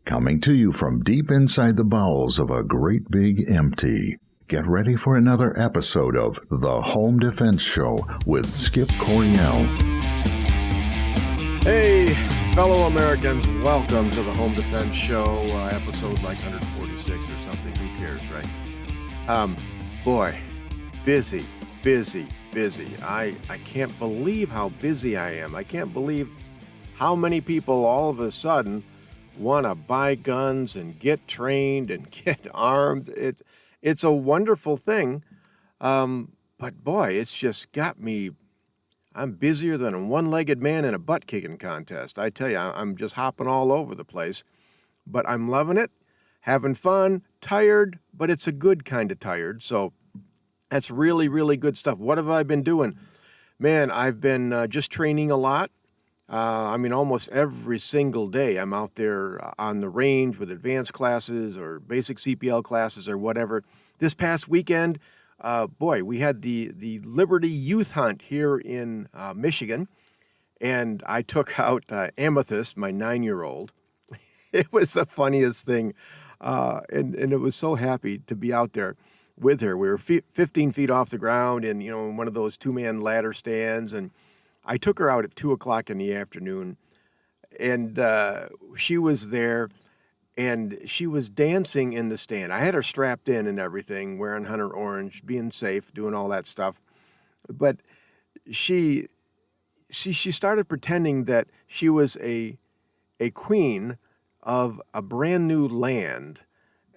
Coming to you from deep inside the bowels of a great big empty. Get ready for another episode of The Home Defense Show with Skip Coryell. Hey, fellow Americans, welcome to The Home Defense Show, episode like 146 or something. Who cares, right? Boy, busy. I can't believe how busy I am. I can't believe how many people all of a sudden want to buy guns and get trained and get armed. It's a wonderful thing, but boy, it's just got me. I'm busier than a one-legged man in a butt-kicking contest. I tell you, I'm just hopping all over the place, but I'm loving it, having fun, tired, but it's a good kind of tired, so that's really, really good stuff. What have I been doing? Man, I've been just training a lot. Almost every single day I'm out there on the range with advanced classes or basic CPL classes or whatever. This past weekend, we had the Liberty Youth Hunt here in Michigan, and I took out Amethyst, my 9-year-old. It was the funniest thing, and it was so happy to be out there with her. We were 15 feet off the ground and, in one of those two-man ladder stands, and I took her out at 2 o'clock in the afternoon, and she was there, and she was dancing in the stand. I had her strapped in and everything, wearing Hunter Orange, being safe, doing all that stuff. But she started pretending that she was a queen of a brand new land,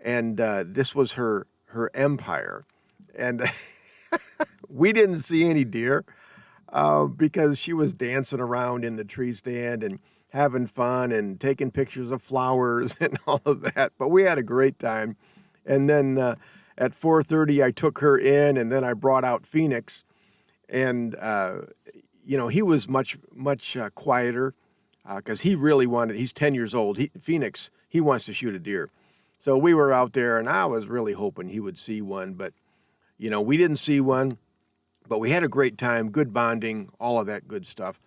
and this was her empire. And we didn't see any deer. Because she was dancing around in the tree stand and having fun and taking pictures of flowers and all of that. But we had a great time. And then at 4:30, I took her in, and then I brought out Phoenix. And, he was much quieter because he really wanted, he's 10 years old. Phoenix, he wants to shoot a deer. So we were out there, and I was really hoping he would see one. But, we didn't see one. But we had a great time, good bonding, all of that good stuff.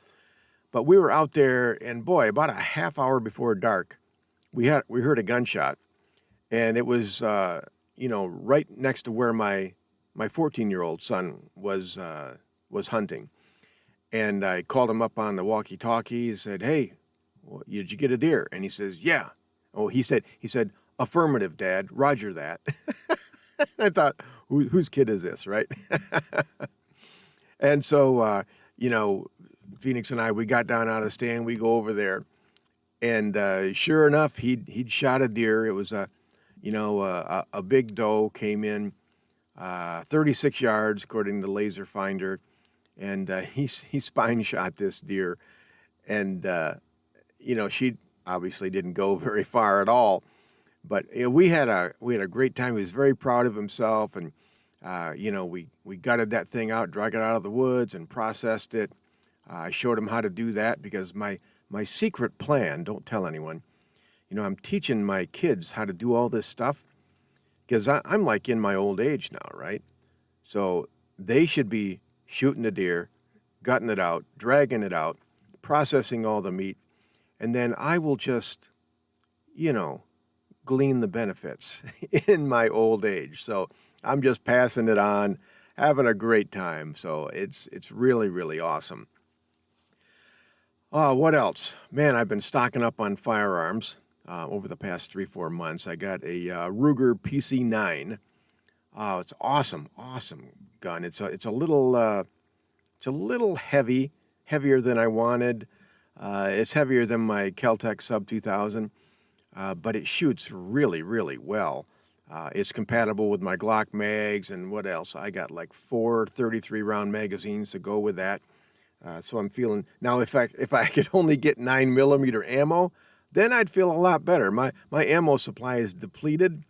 But we were out there, and boy, about a half hour before dark, we heard a gunshot, and it was right next to where my 14-year-old son was hunting. And I called him up on the walkie-talkie and said, "Hey, did you get a deer?" And he says, "Yeah." Oh, he said, "Affirmative, Dad. Roger that." I thought, whose kid is this, right? And so, Phoenix and I, we got down out of the stand, we go over there, and sure enough, he'd shot a deer. It was a big doe, came in 36 yards, according to the laser finder, and he spine shot this deer, and she obviously didn't go very far at all, but we had a great time. He was very proud of himself, and we gutted that thing out, drug it out of the woods, and processed it. I showed him how to do that because my secret plan, don't tell anyone, I'm teaching my kids how to do all this stuff because I'm like in my old age now, right? So they should be shooting the deer, gutting it out, dragging it out, processing all the meat, and then I will just, glean the benefits in my old age. So I'm just passing it on, having a great time. So it's really, really awesome. What else? Man, I've been stocking up on firearms over the past 3-4 months. I got a Ruger PC9. It's awesome gun. It's a little heavier than I wanted. It's heavier than my Kel-Tec Sub 2000, but it shoots really, really well. It's compatible with my Glock mags, and what else? I got like 4 33-round magazines to go with that. So I'm feeling now. If I could only get 9mm ammo, then I'd feel a lot better. My ammo supply is depleted.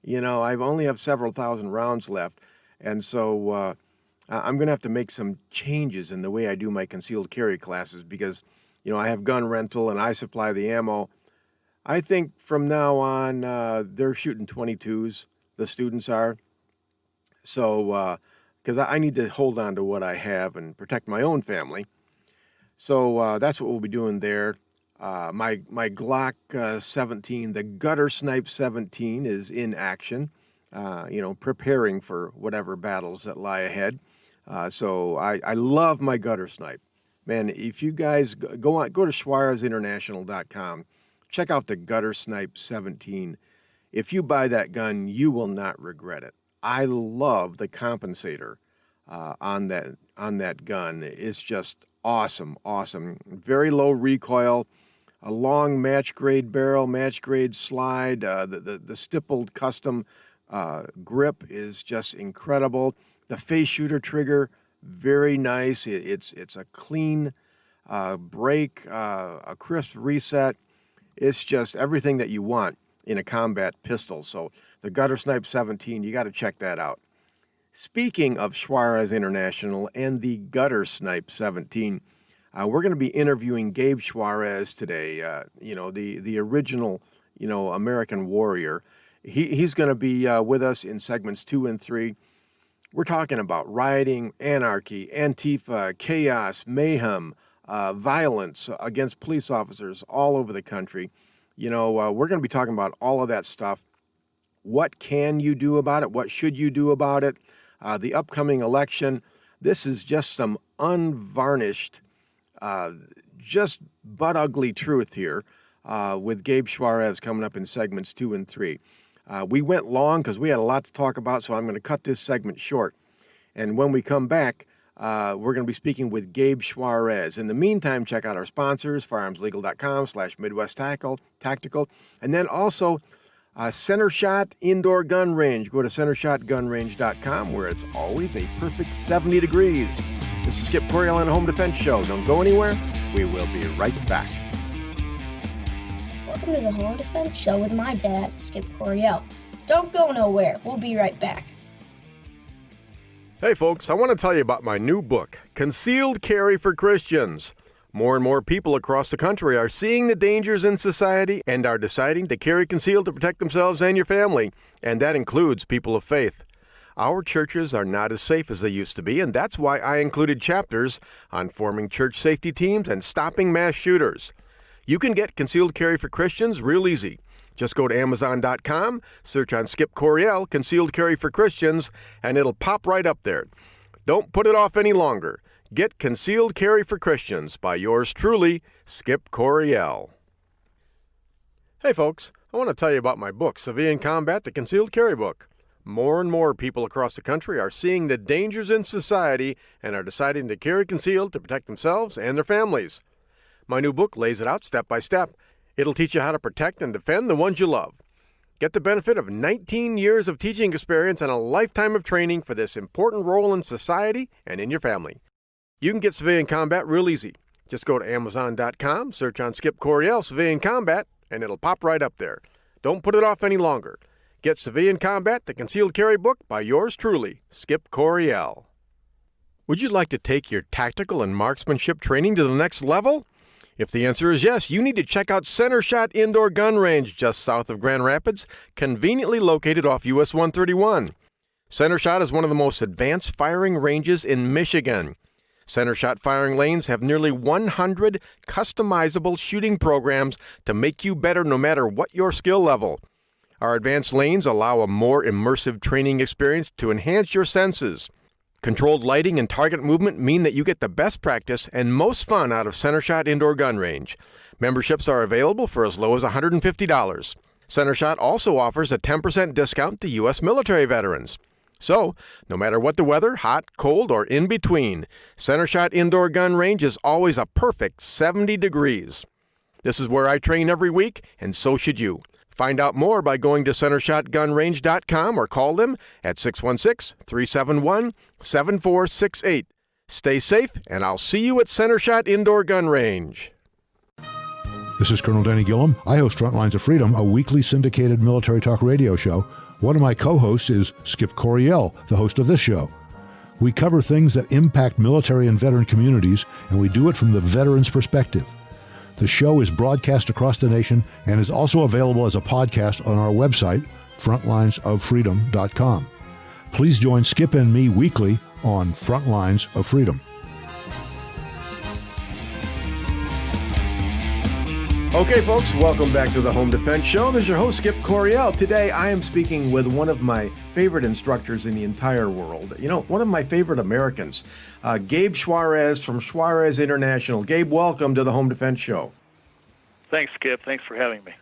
I only have several thousand rounds left, and so I'm gonna have to make some changes in the way I do my concealed carry classes because I have gun rental and I supply the ammo. I think from now on, they're shooting 22s, the students are. So, because I need to hold on to what I have and protect my own family. So that's what we'll be doing there. My Glock 17, the Gutter Snipe 17, is in action, preparing for whatever battles that lie ahead. So I love my Gutter Snipe. Man, if you guys go to SuarezInternational.com, check out the Gutter Snipe 17. If you buy that gun, you will not regret it. I love the compensator on that gun. It's just awesome. Very low recoil, a long match grade barrel, match grade slide. The stippled custom grip is just incredible. The face shooter trigger, very nice. It's a clean break, a crisp reset. It's just everything that you want in a combat pistol. So the Gutter Snipe 17, you got to check that out. Speaking of Suarez International and the Gutter Snipe 17, we're going to be interviewing Gabe Suarez today. The original, American warrior. He's going to be with us in segments 2 and 3. We're talking about rioting, anarchy, Antifa, chaos, mayhem, violence against police officers all over the country. We're going to be talking about all of that stuff. What can you do about it? What should you do about it? The upcoming election. This is just some unvarnished, just butt ugly truth here with Gabe Suarez coming up in segments 2 and 3. We went long because we had a lot to talk about, so I'm going to cut this segment short. And when we come back, we're going to be speaking with Gabe Suarez. In the meantime, check out our sponsors, firearmslegal.com/Midwest Tactical. And then also Center Shot Indoor Gun Range. Go to centershotgunrange.com, where it's always a perfect 70 degrees. This is Skip Coryell on a Home Defense Show. Don't go anywhere. We will be right back. Welcome to the Home Defense Show with my dad, Skip Coryell. Don't go nowhere. We'll be right back. Hey folks, I want to tell you about my new book, Concealed Carry for Christians. More and more people across the country are seeing the dangers in society and are deciding to carry concealed to protect themselves and your family, and that includes people of faith. Our churches are not as safe as they used to be, and that's why I included chapters on forming church safety teams and stopping mass shooters. You can get Concealed Carry for Christians real easy. Just go to Amazon.com, search on Skip Coryell, Concealed Carry for Christians, and it'll pop right up there. Don't put it off any longer. Get Concealed Carry for Christians by yours truly, Skip Coryell. Hey folks, I want to tell you about my book, Civilian Combat, the Concealed Carry Book. More and more people across the country are seeing the dangers in society and are deciding to carry concealed to protect themselves and their families. My new book lays it out step by step. It'll teach you how to protect and defend the ones you love. Get the benefit of 19 years of teaching experience and a lifetime of training for this important role in society and in your family. You can get Civilian Combat real easy. Just go to Amazon.com, search on Skip Coryell Civilian Combat, and it'll pop right up there. Don't put it off any longer. Get Civilian Combat, the Concealed Carry Book by yours truly, Skip Coryell. Would you like to take your tactical and marksmanship training to the next level? If the answer is yes, you need to check out Center Shot Indoor Gun Range just south of Grand Rapids, conveniently located off US 131. Center Shot is one of the most advanced firing ranges in Michigan. Center Shot firing lanes have nearly 100 customizable shooting programs to make you better no matter what your skill level. Our advanced lanes allow a more immersive training experience to enhance your senses. Controlled lighting and target movement mean that you get the best practice and most fun out of Center Shot Indoor Gun Range. Memberships are available for as low as $150. Center Shot also offers a 10% discount to U.S. military veterans. So, no matter what the weather, hot, cold, or in between, Center Shot Indoor Gun Range is always a perfect 70 degrees. This is where I train every week, and so should you. Find out more by going to centershotgunrange.com or call them at 616-371-7468. Stay safe, and I'll see you at Center Shot Indoor Gun Range. This is Colonel Danny Gillum. I host Frontlines of Freedom, a weekly syndicated military talk radio show. One of my co-hosts is Skip Coryell, the host of this show. We cover things that impact military and veteran communities, and we do it from the veteran's perspective. The show is broadcast across the nation and is also available as a podcast on our website, frontlinesoffreedom.com. Please join Skip and me weekly on Frontlines of Freedom. Okay, folks, welcome back to the Home Defense Show. This is your host, Skip Coryell. Today, I am speaking with one of my favorite instructors in the entire world. You know, one of my favorite Americans, Gabe Suarez from Suarez International. Gabe, welcome to the Home Defense Show. Thanks, Skip. Thanks for having me.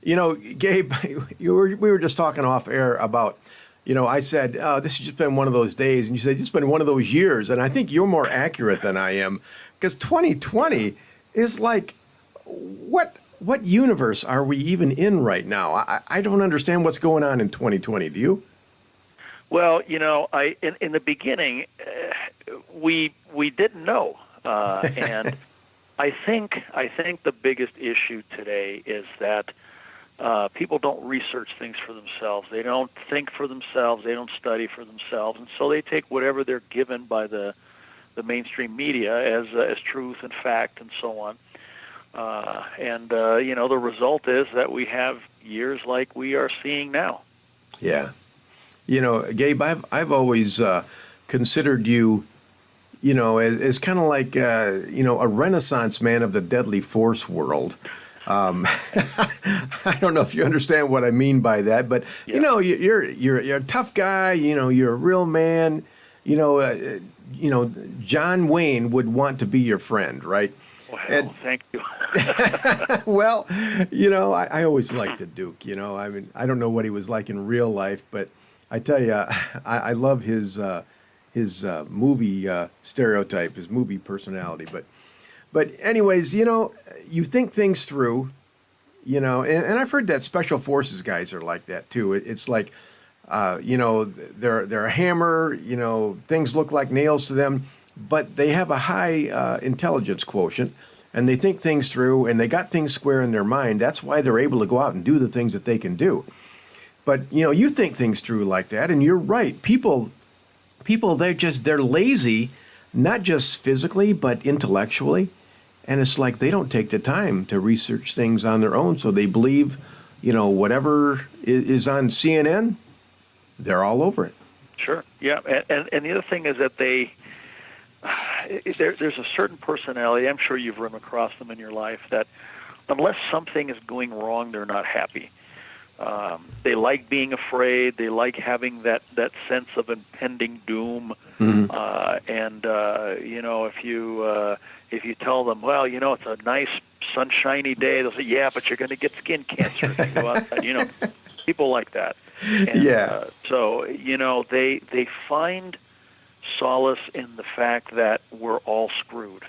You know, Gabe, we were just talking off air about, you know, I said, this has just been one of those days. And you said, it's been one of those years. And I think you're more accurate than I am, because 2020 is like, what universe are we even in right now? I don't understand what's going on in 2020. Do you? Well, you know, in the beginning, we didn't know, and I think the biggest issue today is that people don't research things for themselves. They don't think for themselves. They don't study for themselves, and so they take whatever they're given by the mainstream media as truth and fact and so on. You know, the result is that we have years like we are seeing now. Yeah. You know, Gabe, I've always considered you, you know, as kind of like, you know, a Renaissance man of the deadly force world. I don't know if you understand what I mean by that, but, Yeah. you know, you're a tough guy. You know, you're a real man. You know, John Wayne would want to be your friend, right? Well, thank you. Well, you know, I always liked the Duke. You know, I mean, I don't know what he was like in real life, but I tell you, I love his movie stereotype, his movie personality. But anyways, you know, you think things through, you know, and I've heard that special forces guys are like that too. It's like, you know, they're a hammer. You know, things look like nails to them, but they have a high intelligence quotient, and they think things through, and they got things square in their mind. That's why they're able to go out and do the things that they can do. But, you know, you think things through like that, and you're right. People, they're lazy, not just physically, but intellectually. And it's like they don't take the time to research things on their own, so they believe, you know, whatever is on CNN, they're all over it. Sure. Yeah. And the other thing is that there's a certain personality, I'm sure you've run across them in your life, that unless something is going wrong, they're not happy. They like being afraid. They like having that sense of impending doom. Mm-hmm. You know, if you tell them, well, you know, it's a nice sunshiny day, they'll say, yeah, but you're going to get skin cancer if you go outside. You know, people like that. And, yeah. So, you know, they find solace in the fact that we're all screwed.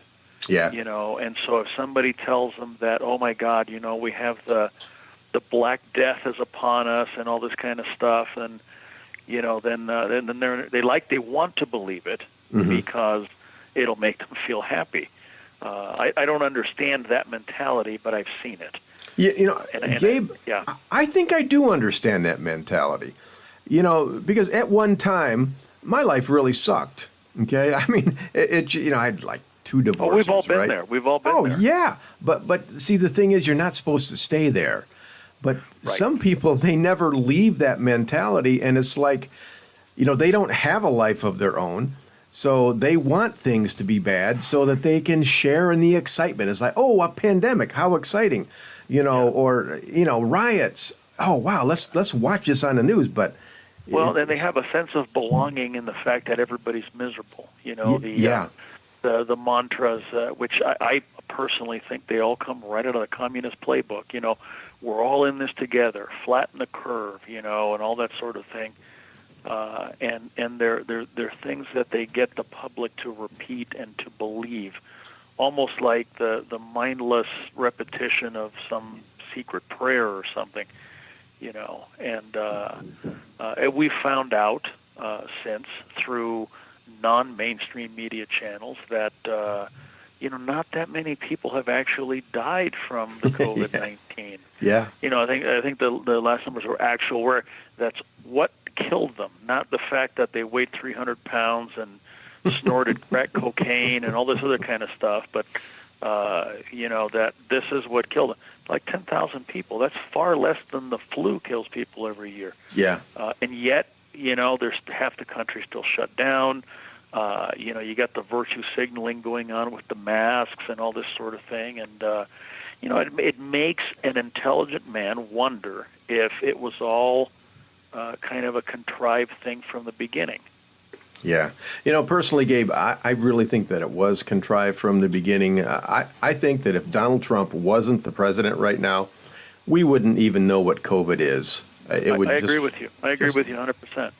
Yeah. You know, and so if somebody tells them that, oh my God, you know, we have the Black Death is upon us and all this kind of stuff, and you know, then they want to believe it, mm-hmm. because it'll make them feel happy. I don't understand that mentality, but I've seen it. Yeah, you know, Gabe, yeah. I think I do understand that mentality. You know, because at one time, my life really sucked. Okay, I mean, you know, I had like 2 divorces. Oh, we've all been right? there. We've all been there. Oh, yeah, but see, the thing is, you're not supposed to stay there. But right. Some people, they never leave that mentality, and it's like, you know, they don't have a life of their own. So they want things to be bad so that they can share in the excitement. It's like, oh, a pandemic, how exciting, you know, yeah. Or, you know, riots. Oh, wow, let's watch this on the news. But well, then they have a sense of belonging in the fact that everybody's miserable. You know, the mantras, which I personally think they all come right out of the communist playbook. You know, we're all in this together, flatten the curve, you know, and all that sort of thing. And they're things that they get the public to repeat and to believe, almost like the mindless repetition of some secret prayer or something, you know. And we found out since through non-mainstream media channels that you know, not that many people have actually died from the COVID-19. Yeah. You know, I think the last numbers were actual, where that's what killed them, not the fact that they weighed 300 pounds and snorted crack cocaine and all this other kind of stuff, but you know, that this is what killed them. Like 10,000 people. That's far less than the flu kills people every year. Yeah. And yet, you know, there's half the country still shut down. You know, you got the virtue signaling going on with the masks and all this sort of thing. And, it makes an intelligent man wonder if it was all kind of a contrived thing from the beginning. Yeah. Personally, Gabe, I really think that it was contrived from the beginning. I think that if Donald Trump wasn't the president right now, we wouldn't even know what COVID is. I agree with you. I agree with you 100%.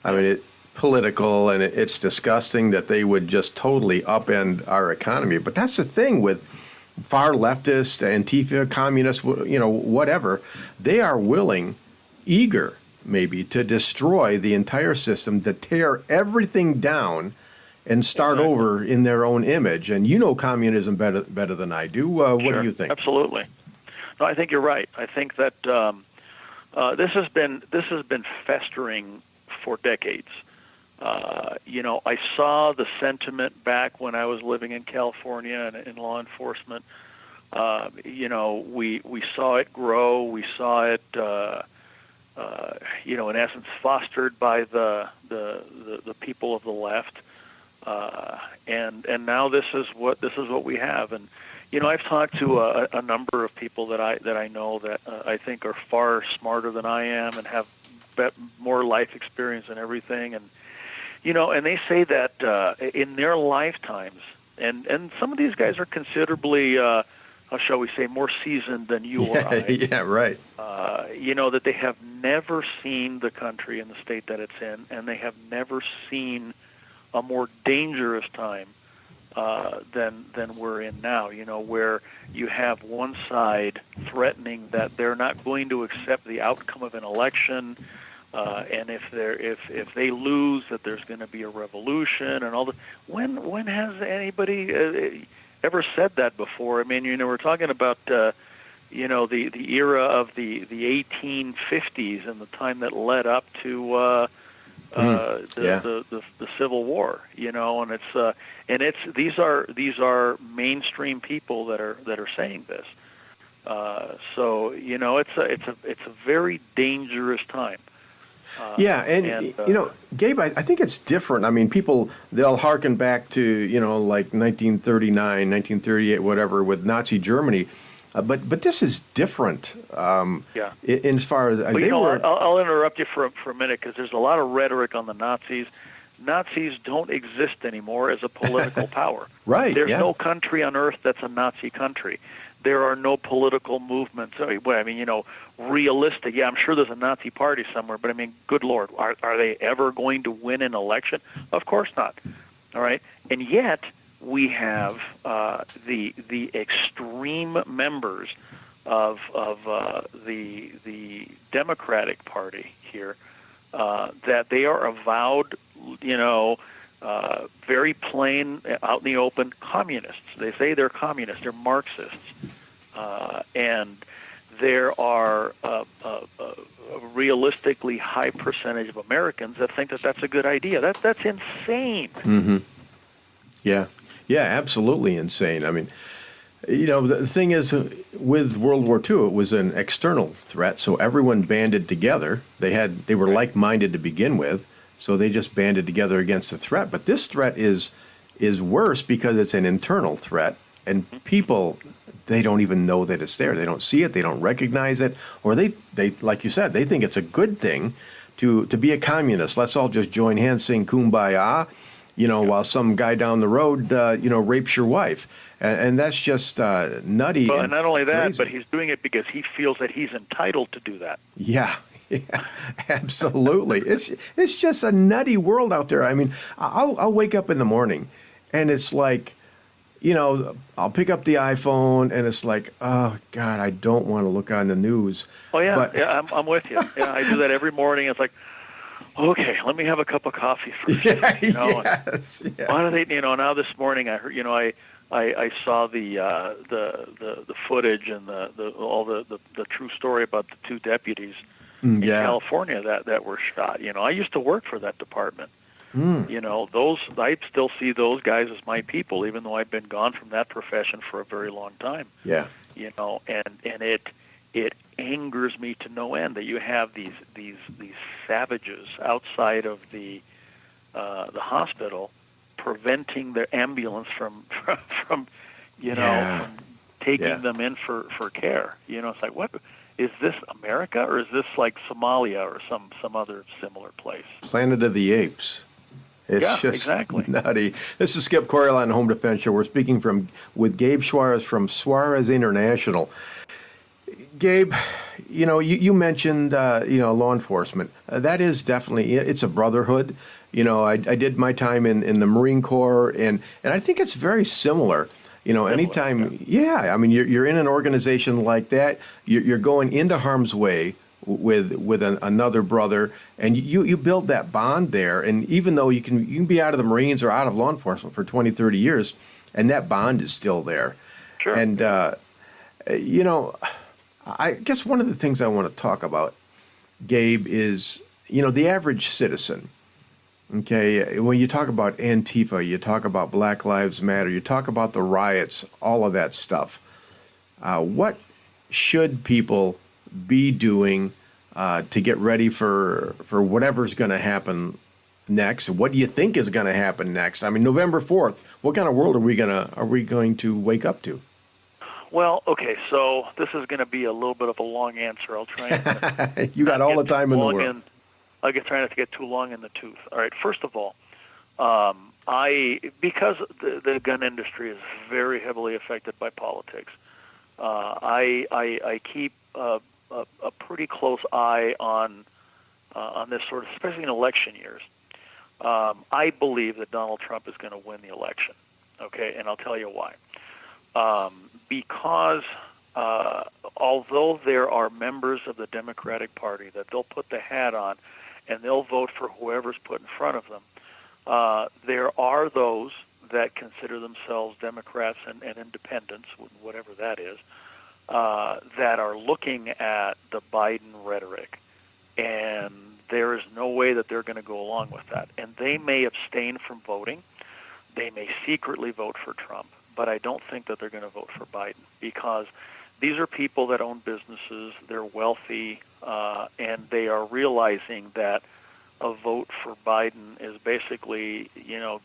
I mean, it's political, and it's disgusting that they would just totally upend our economy. But that's the thing with far leftist, Antifa, communists, whatever. They are willing, eager, maybe, to destroy the entire system, to tear everything down and start over in their own image. And communism better than I do. What do you think? Absolutely. No, I think you're right. I think that this has been festering for decades. I saw the sentiment back when I was living in California and in law enforcement. We saw it grow. We saw it, in essence, fostered by the people of the left. And now this is what we have. And I've talked to a number of people that I know that I think are far smarter than I am and have more life experience and everything. And and they say that in their lifetimes, and some of these guys are considerably, how shall we say, more seasoned than you or I. Yeah, right. That they have never seen the country and the state that it's in, and they have never seen a more dangerous time than we're in now. Where you have one side threatening that they're not going to accept the outcome of an election. And if they lose, that there's going to be a revolution and all that. When has anybody ever said that before? I mean, we're talking about the era of the 1850s and the time that led up to the Civil War. And these are mainstream people that are saying this. So it's a very dangerous time. Gabe, I think it's different. I mean, people, they'll hearken back to, like 1939, 1938, whatever, with Nazi Germany. But this is different. In as far as I'll interrupt you for a minute because there's a lot of rhetoric on the Nazis. Nazis don't exist anymore as a political power. Right. There's no country on earth that's a Nazi country. There are no political movements. Realistic. Yeah, I'm sure there's a Nazi party somewhere, but I mean, good Lord, are they ever going to win an election? Of course not. All right, and yet we have the extreme members of the Democratic Party here that they are avowed, very plain, out in the open communists. They say they're communists. They're Marxists, and there are a realistically high percentage of Americans that think that that's a good idea. That's insane. Mm-hmm. Yeah, absolutely insane. I mean, the thing is, with World War II, it was an external threat, so everyone banded together. They were like-minded to begin with, so they just banded together against the threat. But this threat is worse because it's an internal threat, and people, they don't even know that it's there. They don't see it. They don't recognize it. Or they like you said, they think it's a good thing to be a communist. Let's all just join hands, sing Kumbaya, while some guy down the road, rapes your wife. And that's just nutty. Well, and not only that, crazy. but he's doing it because he feels that he's entitled to do that. Yeah, absolutely. It's just a nutty world out there. I mean, I'll wake up in the morning, and it's like, I'll pick up the iPhone, and it's like, oh God, I don't want to look on the news. Oh yeah, I'm with you. Yeah, I do that every morning. It's like, okay, let me have a cup of coffee first. Yes. Why do they? Now this morning I heard. I saw the footage and the true story about the two deputies in California that were shot. I used to work for that department. I still see those guys as my people, even though I've been gone from that profession for a very long time. Yeah. And it angers me to no end that you have these savages outside of the hospital preventing the ambulance from taking them in for care. It's like, what is this, America, or is this like Somalia or some other similar place? Planet of the Apes. It's just exactly nutty. This is Skip Coryell on Home Defense Show. We're speaking with Gabe Suarez from Suarez International. Gabe, you mentioned, law enforcement. That is definitely, it's a brotherhood. I did my time in the Marine Corps, and I think it's very similar. Anytime, I mean, you're in an organization like that, you're going into harm's way with another brother, and you build that bond there. And even though you can be out of the Marines or out of law enforcement for 20, 30 years, and that bond is still there. Sure. And, I guess one of the things I want to talk about, Gabe, is, the average citizen. Okay, when you talk about Antifa, you talk about Black Lives Matter, you talk about the riots, all of that stuff. What should people be doing to get ready for whatever's going to happen next? What do you think is going to happen next? I mean, November 4th, what kind of world are we going to wake up to? Well, okay, so this is going to be a little bit of a long answer. I'll try and you got all the time in the world. I'll try not to get too long in the tooth. All right, first of all, because the gun industry is very heavily affected by politics, I keep a pretty close eye on this sort of, especially in election years. I believe that Donald Trump is going to win the election. Okay, and I'll tell you why. Because although there are members of the Democratic Party that they'll put the hat on and they'll vote for whoever's put in front of them, there are those that consider themselves Democrats and independents, whatever that is, that are looking at the Biden rhetoric, and there is no way that they're going to go along with that. And they may abstain from voting. They may secretly vote for Trump. But I don't think that they're going to vote for Biden, because these are people that own businesses, they're wealthy, and they are realizing that a vote for Biden is basically,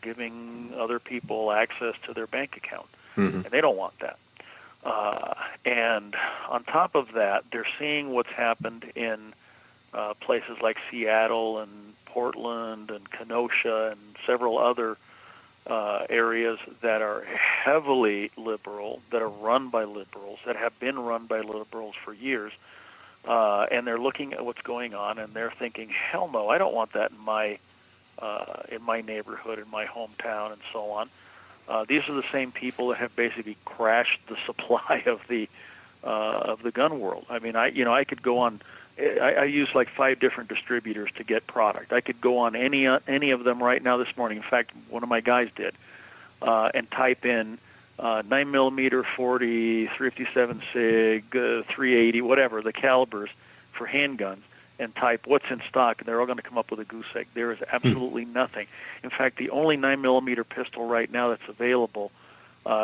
giving other people access to their bank account, and they don't want that. And on top of that, they're seeing what's happened in places like Seattle and Portland and Kenosha and several other areas that are heavily liberal, that are run by liberals, that have been run by liberals for years, and they're looking at what's going on, and they're thinking, hell no, I don't want that in my neighborhood, in my hometown, and so on. These are the same people that have basically crashed the supply of the gun world. I mean, I could go on. I use like 5 different distributors to get product. I could go on any of them right now this morning. In fact, one of my guys did, and type in 9mm, 40, 357 SIG, 380, whatever the calibers for handguns, and type what's in stock, and they're all going to come up with a goose egg. There is absolutely nothing. In fact, the only 9mm pistol right now that's available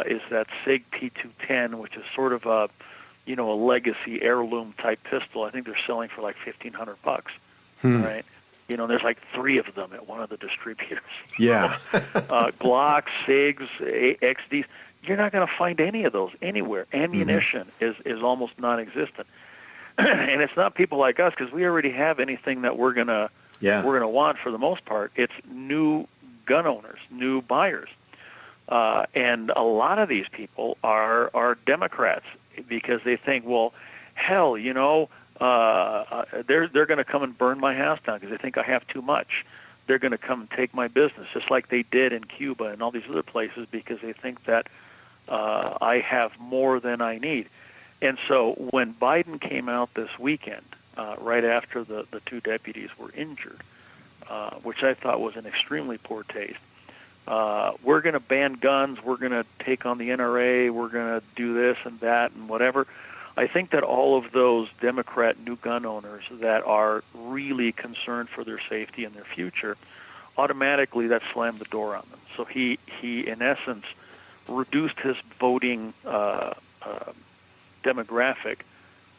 is that SIG P210, which is sort of a legacy heirloom type pistol. I think they're selling for like $1,500. Right? There's like 3 of them at one of the distributors. Yeah. Glocks, SIGs, XDs. You're not going to find any of those anywhere. Ammunition is almost non-existent. And it's not people like us, because we already have anything that we're gonna want for the most part. It's new gun owners, new buyers, and a lot of these people are Democrats, because they think, well, hell, they're going to come and burn my house down because they think I have too much. They're going to come and take my business, just like they did in Cuba and all these other places, because they think that I have more than I need. And so when Biden came out this weekend, right after the 2 deputies were injured, which I thought was an extremely poor taste, we're going to ban guns, we're going to take on the NRA, we're going to do this and that and whatever. I think that all of those Democrat new gun owners that are really concerned for their safety and their future, automatically that slammed the door on them. So he in essence, reduced his voting demographic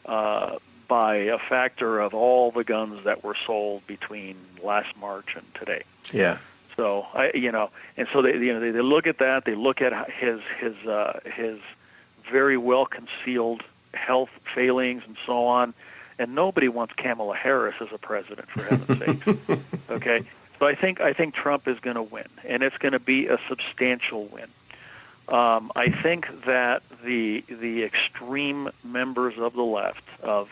by a factor of all the guns that were sold between last March and today. Yeah. So and so they look at that. They look at his very well concealed health failings and so on. And nobody wants Kamala Harris as a president, for heaven's sake. Okay, so I think Trump is going to win, and it's going to be a substantial win. I think that the extreme members of the left, of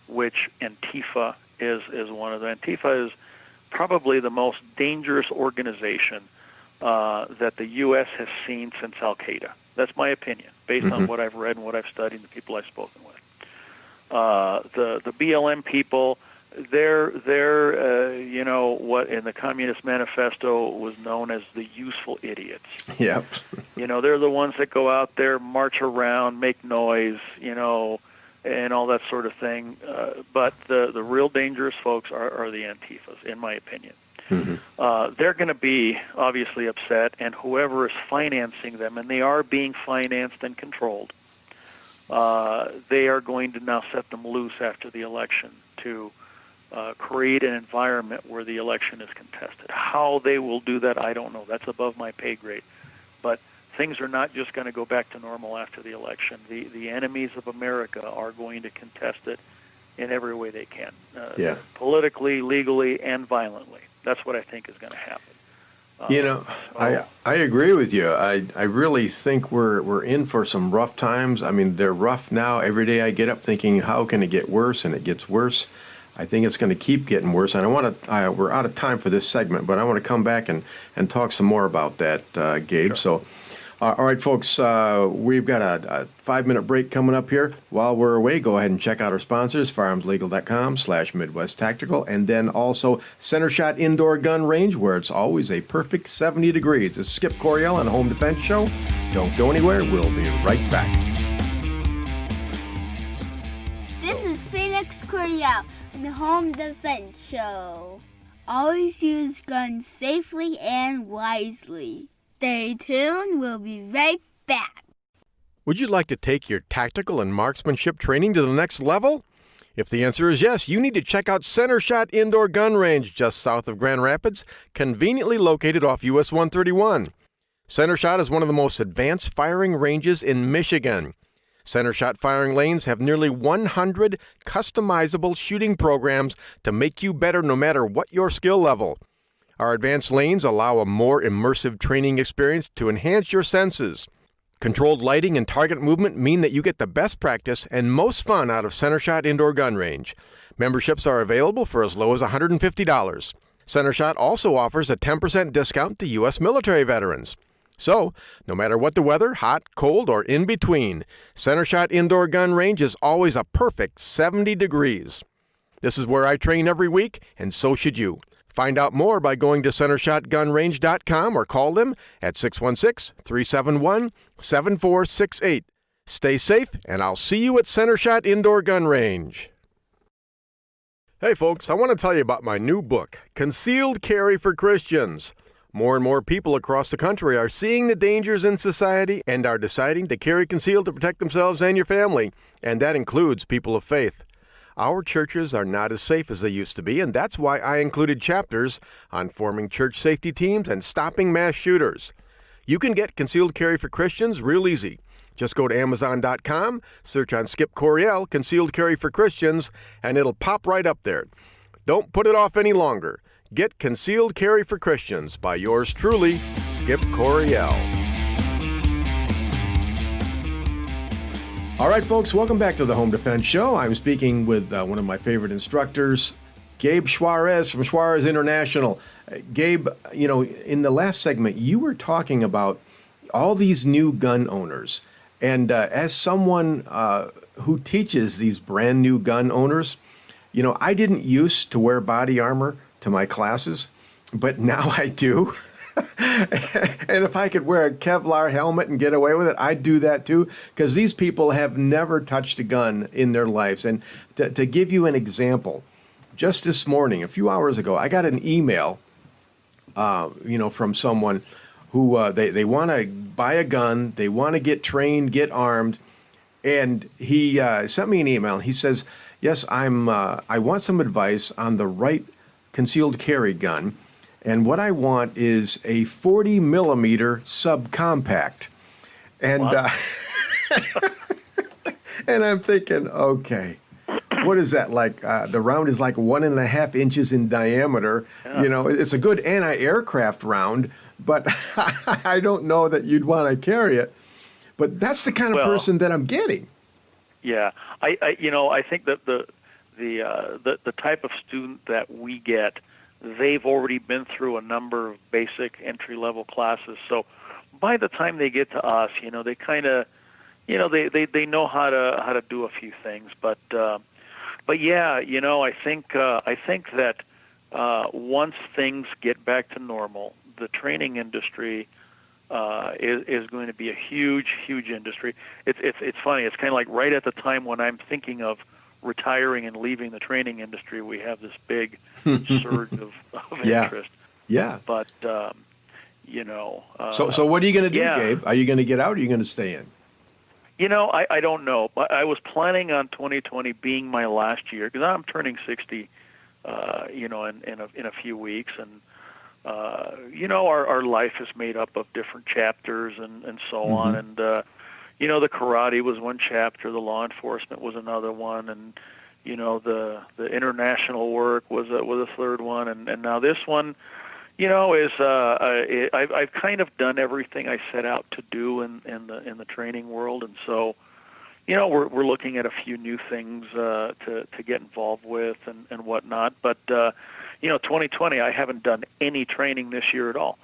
which Antifa is one of them. Antifa is probably the most dangerous organization that the U.S. has seen since Al Qaeda. That's my opinion, based on what I've read and what I've studied and the people I've spoken with. The BLM people, they're what in the Communist Manifesto was known as the useful idiots. Yep. They're the ones that go out there, march around, make noise, and all that sort of thing. But the real dangerous folks are the Antifas, in my opinion. They're going to be obviously upset, and whoever is financing them, and they are being financed and controlled, they are going to now set them loose after the election to create an environment where the election is contested. How they will do that, I don't know. That's above my pay grade. But things are not just going to go back to normal after the election. The enemies of America are going to contest it in every way they can, politically, legally, and violently. That's what I think is going to happen. I agree with you. I really think we're in for some rough times. I mean, they're rough now. Every day I get up thinking, how can it get worse? And it gets worse. I think it's going to keep getting worse. And we're out of time for this segment, but I want to come back and talk some more about that, Gabe. Sure. So, all right, folks, we've got a 5-minute break coming up here. While we're away, go ahead and check out our sponsors, firearmslegal.com/Midwest Tactical, and then also Center Shot Indoor Gun Range, where it's always a perfect 70 degrees. It's Skip Coryell on Home Defense Show. Don't go anywhere. We'll be right back. This is Felix Coryell on the Home Defense Show. Always use guns safely and wisely. Stay tuned. We'll be right back. Would you like to take your tactical and marksmanship training to the next level? If the answer is yes, you need to check out Center Shot Indoor Gun Range just south of Grand Rapids, conveniently located off US 131. Center Shot is one of the most advanced firing ranges in Michigan. Center Shot firing lanes have nearly 100 customizable shooting programs to make you better no matter what your skill level. Our advanced lanes allow a more immersive training experience to enhance your senses. Controlled lighting and target movement mean that you get the best practice and most fun out of Center Shot Indoor Gun Range. Memberships are available for as low as $150. Center Shot also offers a 10% discount to U.S. military veterans. So, no matter what the weather, hot, cold, or in between, Center Shot Indoor Gun Range is always a perfect 70 degrees. This is where I train every week, and so should you. Find out more by going to centershotgunrange.com or call them at 616-371-7468. Stay safe, and I'll see you at Center Shot Indoor Gun Range. Hey folks, I want to tell you about my new book, Concealed Carry for Christians. More and more people across the country are seeing the dangers in society and are deciding to carry concealed to protect themselves and your family, and that includes people of faith. Our churches are not as safe as they used to be, and that's why I included chapters on forming church safety teams and stopping mass shooters. You can get Concealed Carry for Christians real easy. Just go to Amazon.com, search on Skip Coryell, Concealed Carry for Christians, and it'll pop right up there. Don't put it off any longer. Get Concealed Carry for Christians by yours truly, Skip Coryell. All right, folks, welcome back to the Home Defense Show. I'm speaking with one of my favorite instructors, Gabe Suarez from Suarez International. Gabe, in the last segment, you were talking about all these new gun owners. And as someone who teaches these brand new gun owners, I didn't used to wear body armor to my classes, but now I do. And if I could wear a Kevlar helmet and get away with it, I'd do that too, because these people have never touched a gun in their lives. And to give you an example, just this morning, a few hours ago, I got an email, from someone who they want to buy a gun, they want to get trained, get armed, and he sent me an email. He says, "Yes, I want some advice on the right concealed carry gun. And what I want is a 40 millimeter subcompact." And And I'm thinking, okay, what is that like? The round is like 1.5 inches in diameter. Yeah. You know, it's a good anti-aircraft round, but I don't know that you'd want to carry it. But that's the kind of person that I'm getting. Yeah, I think that the type of student that we get, they've already been through a number of basic entry-level classes. So by the time they get to us, they kind of, they know how to do a few things. But yeah, I think that once things get back to normal, the training industry is going to be a huge industry. It's funny. It's kind of like right at the time when I'm thinking of retiring and leaving the training industry, we have this big surge of interest. Yeah. But So what are you going to do, Gabe? Are you going to get out, or are you going to stay in? I don't know. I was planning on 2020 being my last year because I'm turning 60, in a few weeks, and our life is made up of different chapters and so on. And, the karate was one chapter, the law enforcement was another one, and, the international work was a third one. And now this one, is I've kind of done everything I set out to do in the training world. And so, we're looking at a few new things to get involved with and whatnot. But 2020, I haven't done any training this year at all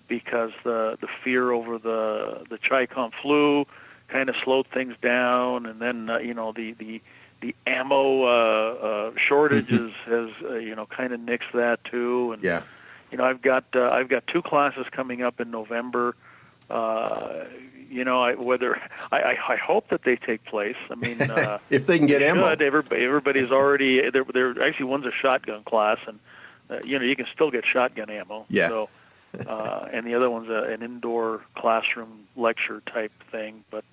because the fear over the Chi-Com flu kind of slowed things down, and then the ammo shortages has kind of nixed that too. And I've got 2 classes coming up in November. I hope that they take place. I mean, if they can get ammo, everybody's already there. Actually, one's a shotgun class, and you can still get shotgun ammo. Yeah. So, and the other one's an indoor classroom lecture type thing. But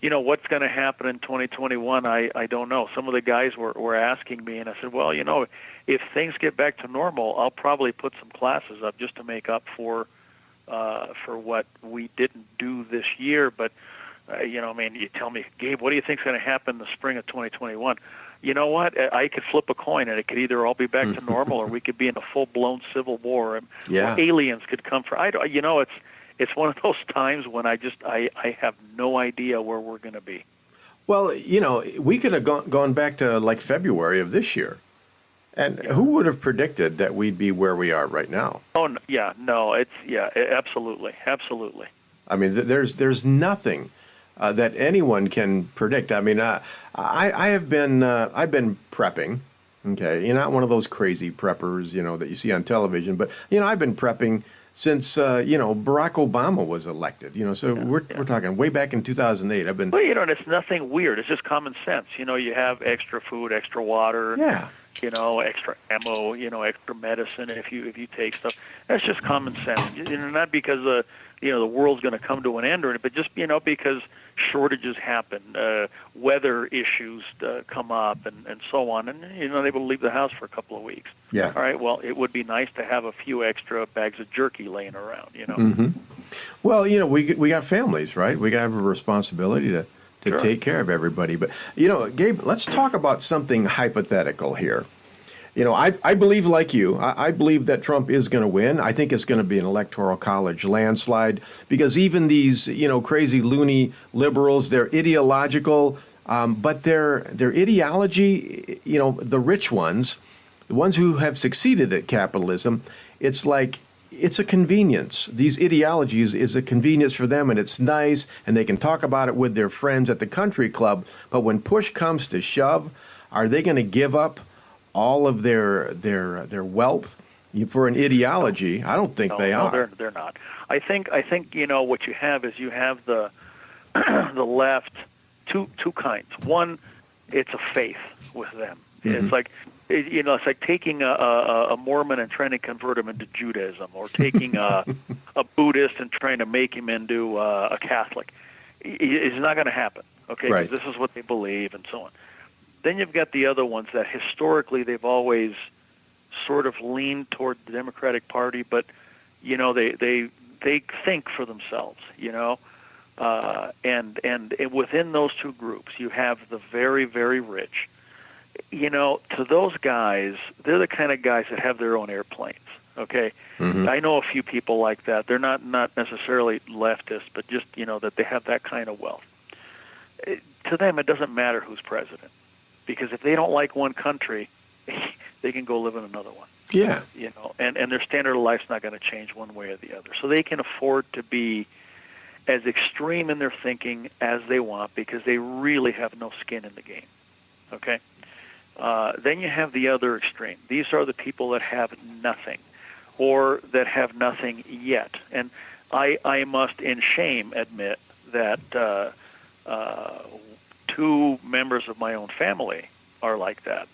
what's going to happen in 2021? I don't know. Some of the guys were asking me, and I said, well, if things get back to normal, I'll probably put some classes up just to make up for what we didn't do this year. But, you tell me, Gabe, what do you think's going to happen in the spring of 2021? You know what? I could flip a coin, and it could either all be back to normal, or we could be in a full-blown civil war, or aliens could come for. It's one of those times when I have no idea where we're going to be. Well, we could have gone back to like February of this year. And who would have predicted that we'd be where we are right now? Oh, yeah, no, absolutely. I mean, there's nothing that anyone can predict. I mean, I've been prepping. Okay, you're not one of those crazy preppers, that you see on television, but I've been prepping since Barack Obama was elected. So we're talking way back in 2008. I've been. Well, and it's nothing weird. It's just common sense. You have extra food, extra water. Yeah. Extra ammo, extra medicine if you take stuff. That's just common sense. Not because the world's going to come to an end or anything, but just because shortages happen, weather issues come up, and so on, and you're not able to leave the house for a couple of weeks. Yeah. All right. Well, it would be nice to have a few extra bags of jerky laying around. Mm-hmm. Well, we got families, right? We got a responsibility to take care of everybody. But, Gabe, let's talk about something hypothetical here. I believe, like you, I believe that Trump is going to win. I think it's going to be an electoral college landslide because even these, crazy loony liberals, they're ideological, but their ideology, the rich ones, the ones who have succeeded at capitalism, it's like it's a convenience. These ideologies is a convenience for them, and it's nice, and they can talk about it with their friends at the country club. But when push comes to shove, are they going to give up all of their wealth for an ideology? I don't think they are. No, they're not. I think what you have is the the left two kinds. One, it's a faith with them. Mm-hmm. It's like it's like taking a Mormon and trying to convert him into Judaism, or taking a Buddhist and trying to make him into a Catholic. It's not going to happen. Okay, right. This is what they believe, and so on. Then you've got the other ones that historically they've always sort of leaned toward the Democratic Party, but they think for themselves. And within those two groups, you have the very, very rich. You know, to those guys, they're the kind of guys that have their own airplanes. Okay, I know a few people like that. They're not necessarily leftists, but just, you know, that they have that kind of wealth. To them, it doesn't matter who's president, because if they don't like one country, they can go live in another one. Yeah. You know, and their standard of life's not going to change one way or the other. So they can afford to be as extreme in their thinking as they want, because they really have no skin in the game. Okay? Then you have the other extreme. These are the people that have nothing, or that have nothing yet. And I must in shame admit that two members of my own family are like that.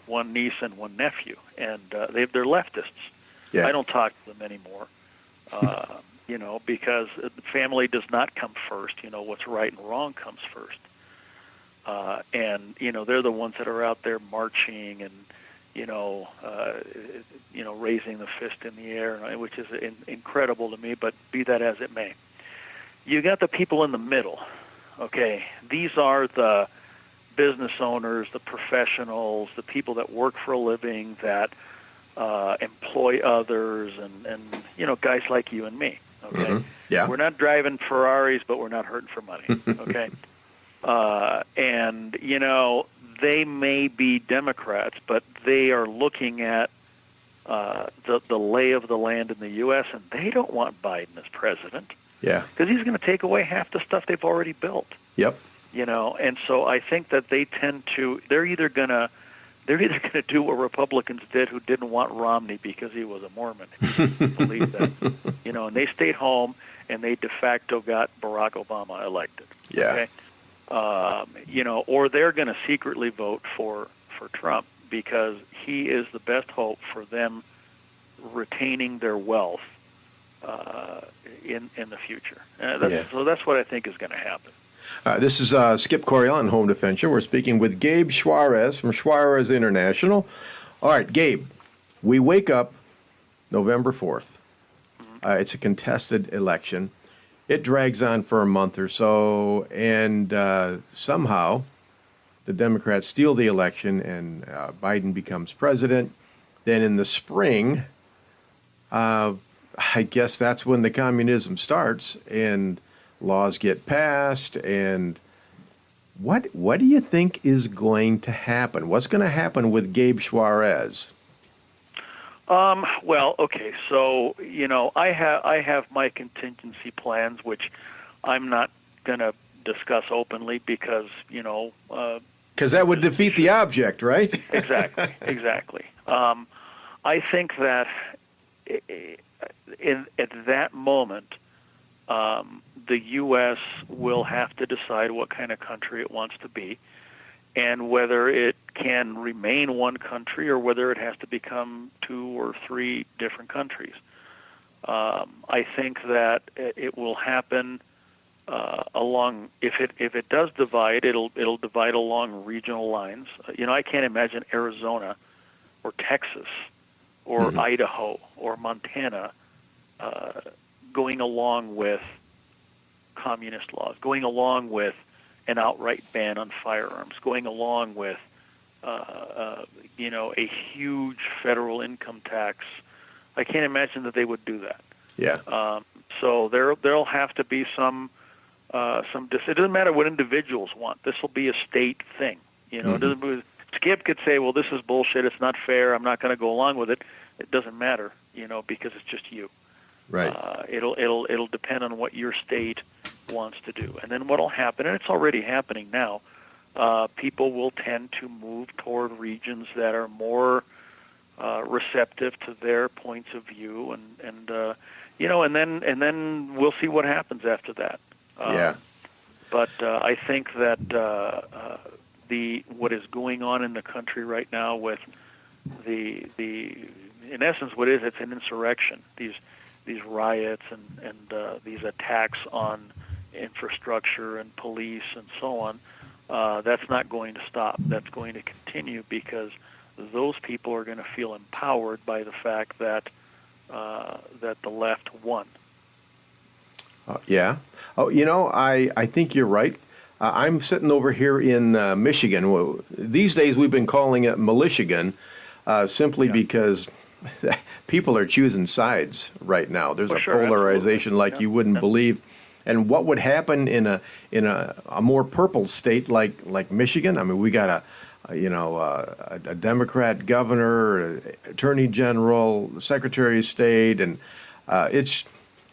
One niece and one nephew, and they're leftists. Yeah. I don't talk to them anymore, you know, because family does not come first. You know, what's right and wrong comes first. And, you know, they're the ones that are out there marching and, you know, raising the fist in the air, which is incredible to me, but be that as it may. You got the people in the middle, okay? These are the business owners, the professionals, the people that work for a living, that employ others, and you know, guys like you and me, okay? Yeah. We're not driving Ferraris, but we're not hurting for money, okay? And, you know, they may be Democrats, but they are looking at the lay of the land in the U.S., and they don't want Biden as president. Yeah. Because he's going to take away half the stuff they've already built. Yep. You know, and so I think that they tend to, they're either going to do what Republicans did, who didn't want Romney because he was a Mormon. Believe that. You know, and they stayed home, and they de facto got Barack Obama elected. Yeah. Okay? You know, or they're going to secretly vote for Trump, because he is the best hope for them retaining their wealth in the future. So that's what I think is going to happen. This is Skip Coryell on Home Defense Show. We're speaking with Gabe Suarez from Suarez International. All right, Gabe, we wake up November 4th. It's a contested election. It drags on for a month or so, and somehow the Democrats steal the election, and Biden becomes president. Then in the spring, I guess that's when the communism starts, and laws get passed. And what do you think is going to happen? What's going to happen with Gabe Suarez? Well, okay, so, you know, I have my contingency plans, which I'm not going to discuss openly, because, you know... Because that would defeat the object, right? Exactly. I think that at that moment, the U.S. will have to decide what kind of country it wants to be, and whether it can remain one country or whether it has to become two or three different countries. I think that it will happen along. If it does divide, it'll divide along regional lines. You know, I can't imagine Arizona or Texas or Idaho or Montana going along with communist laws, going along with an outright ban on firearms, going along with you know, a huge federal income tax. I can't imagine that they would do that. Yeah. So there'll have to be some. It doesn't matter what individuals want. This will be a state thing. You know, it doesn't. Skip could say, "Well, this is bullshit. It's not fair. I'm not going to go along with it." It doesn't matter, you know, because it's just you. Right. It'll depend on what your state wants to do, and then what'll happen, and it's already happening now. People will tend to move toward regions that are more receptive to their points of view, and you know, and then we'll see what happens after that. Yeah. But I think that what is going on in the country right now with the in essence, what it's an insurrection. These riots and these attacks on infrastructure and police and so on. That's not going to stop. That's going to continue, because those people are going to feel empowered by the fact that that the left won. Yeah. Oh, I think you're right. I'm sitting over here in Michigan. Well, these days we've been calling it Militigan, simply because people are choosing sides right now. There's a polarization like you wouldn't believe. And what would happen in a more purple state like Michigan? I mean, we got a Democrat governor, attorney general, secretary of state, and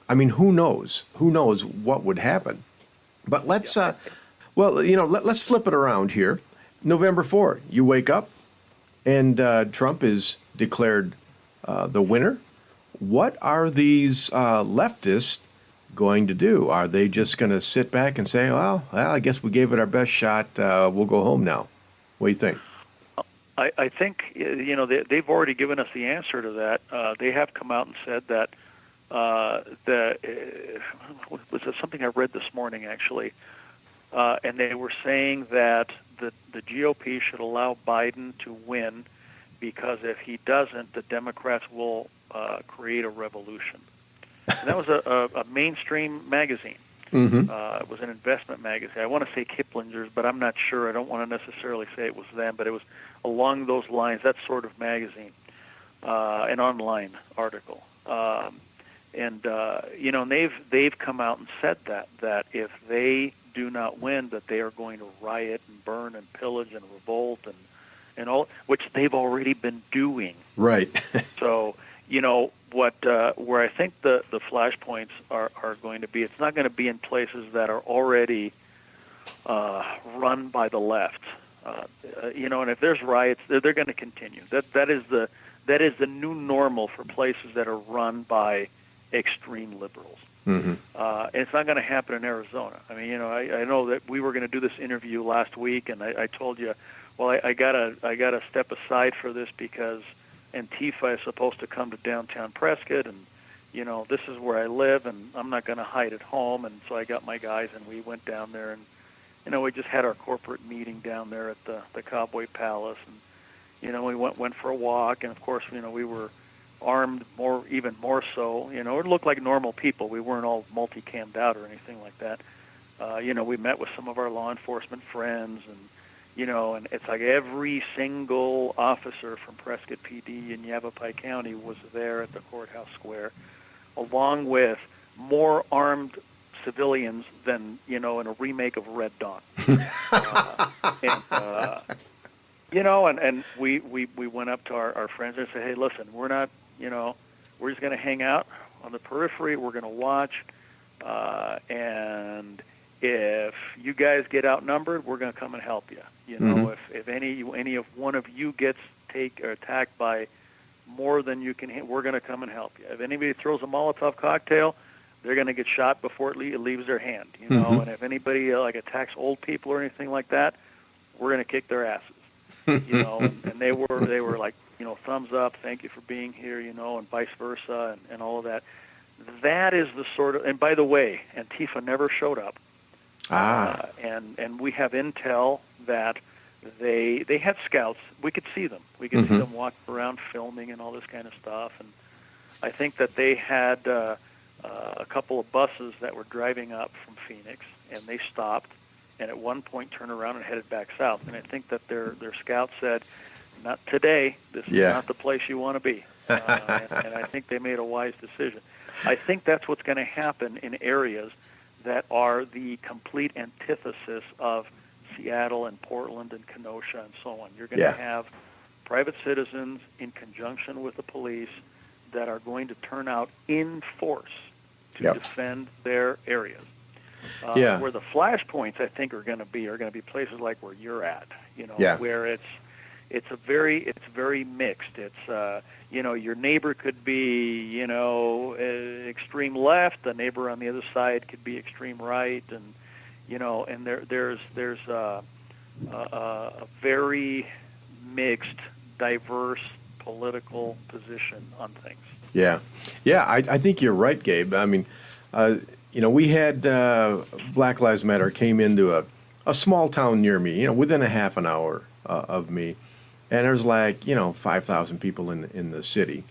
who knows? Who knows what would happen? But let's let's flip it around here. November 4, you wake up, and Trump is declared the winner. What are these leftists going to do? Are they just going to sit back and say, well, I guess we gave it our best shot. We'll go home now. What do you think? I think, they've already given us the answer to that. They have come out and said that was it something I read this morning, actually, and they were saying that the GOP should allow Biden to win because if he doesn't, the Democrats will create a revolution. And that was a mainstream magazine. Mm-hmm. It was an investment magazine. I want to say Kiplinger's, but I'm not sure. I don't want to necessarily say it was them, but it was along those lines, that sort of magazine, an online article. And they've come out and said that if they do not win, that they are going to riot and burn and pillage and revolt and all, which they've already been doing. Right. So, where I think the flashpoints are going to be, it's not going to be in places that are already run by the left. And if there's riots, they're going to continue. That is the new normal for places that are run by extreme liberals. Mm-hmm. And it's not going to happen in Arizona. I mean, I know that we were going to do this interview last week, and I told you, well, I gotta step aside for this because Antifa is supposed to come to downtown Prescott, and this is where I live, and I'm not going to hide at home. And so I got my guys, and we went down there, and we just had our corporate meeting down there at the Cowboy Palace, and we went for a walk, and of course, we were armed even more so. It looked like normal people. We weren't all multi-cammed out or anything like that. We met with some of our law enforcement friends, and it's like every single officer from Prescott PD and Yavapai County was there at the courthouse square, along with more armed civilians than, in a remake of Red Dawn. And we went up to our friends and said, hey, listen, we're not, we're just going to hang out on the periphery. We're going to watch. And if you guys get outnumbered, we're going to come and help you. If any of one of you gets attacked by more than you can hit, we're going to come and help you. If anybody throws a Molotov cocktail, they're going to get shot before it leaves their hand. Mm-hmm. And if anybody attacks old people or anything like that, we're going to kick their asses. And they were like, thumbs up, thank you for being here, and vice versa, and all of that. That is the sort of, and by the way, Antifa never showed up. And we have intel that they had scouts. We could see them. We could see them walk around filming and all this kind of stuff. And I think that they had a couple of buses that were driving up from Phoenix, and they stopped, and at one point turned around and headed back south. And I think that their scouts said, not today. This is not the place you want to be. And I think they made a wise decision. I think that's what's going to happen in areas that are the complete antithesis of Seattle and Portland and Kenosha and so on. You're going to have private citizens in conjunction with the police that are going to turn out in force to defend their areas. Where the flashpoints, I think, are going to be places like where you're at, where it's very mixed. It's your neighbor could be extreme left, the neighbor on the other side could be extreme right, and and there's a very mixed, diverse political position on things. I think you're right, Gabe. I mean, we had Black Lives Matter came into a small town near me, within a half an hour of me. And there's 5,000 people in the city.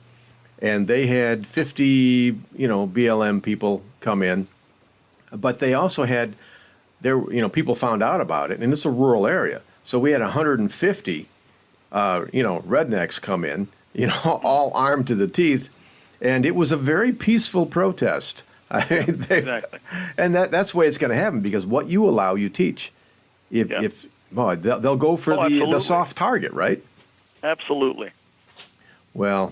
And they had 50, BLM people come in. But they also had, people found out about it, and it's a rural area. So we had 150, rednecks come in, all armed to the teeth, and it was a very peaceful protest. Exactly. And that's the way it's going to happen, because what you allow, you teach. They'll go for the soft target, right? Absolutely. Well,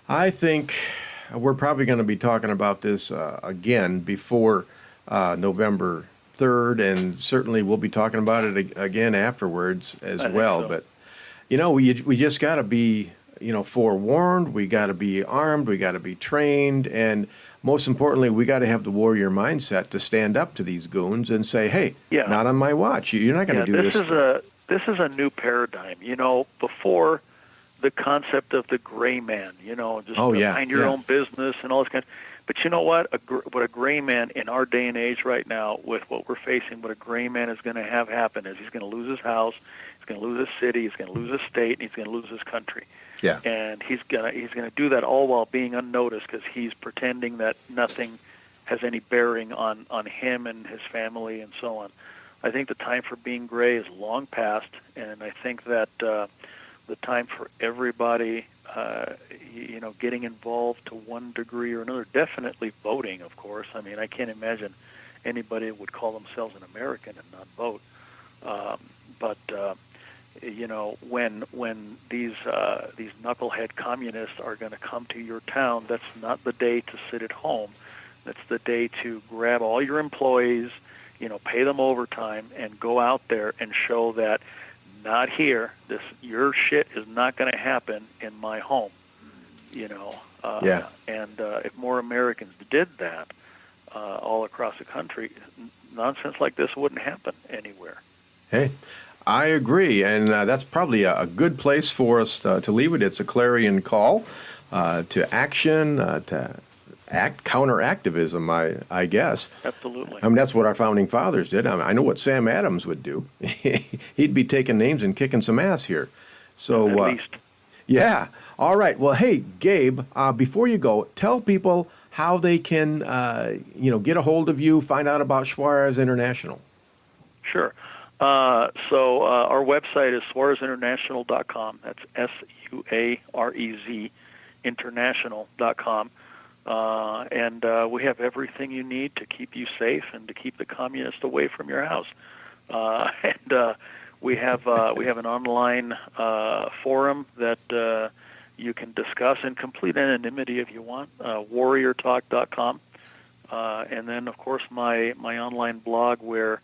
I think we're probably going to be talking about this again before November 3rd, and certainly we'll be talking about it again afterwards as well. So. But, we just got to be, forewarned. We got to be armed. We got to be trained. And most importantly, we got to have the warrior mindset to stand up to these goons and say, hey, not on my watch. You're not going to do this. This is a new paradigm. Before the concept of the gray man, just mind your own business and all this kind of. But you know what? What a gray man in our day and age right now, with what we're facing, what a gray man is going to have happen is he's going to lose his house, he's going to lose his city, he's going to lose his state, and he's going to lose his country. Yeah. And he's gonna do that all while being unnoticed, because he's pretending that nothing has any bearing on him and his family and so on. I think the time for being gray is long past, and I think that the time for everybody, getting involved to one degree or another, definitely voting, of course. I mean, I can't imagine anybody would call themselves an American and not vote. When these knucklehead communists are going to come to your town, that's not the day to sit at home. That's the day to grab all your employees, pay them overtime, and go out there and show that not here. Your shit is not going to happen in my home. And if more Americans did that all across the country, nonsense like this wouldn't happen anywhere. Hey, I agree, and that's probably a good place for us to leave it. It's a clarion call to action, to counter-activism, I guess. Absolutely. I mean, that's what our founding fathers did. I know what Sam Adams would do. He'd be taking names and kicking some ass here. So, at least. Yeah. All right. Well, hey, Gabe, before you go, tell people how they can, get a hold of you, find out about Suarez International. Sure. So our website is SuarezInternational.com. That's SUAREZ International.com. And we have everything you need to keep you safe and to keep the communists away from your house. And we have an online forum that you can discuss in complete anonymity if you want. WarriorTalk.com. And then, of course, my online blog where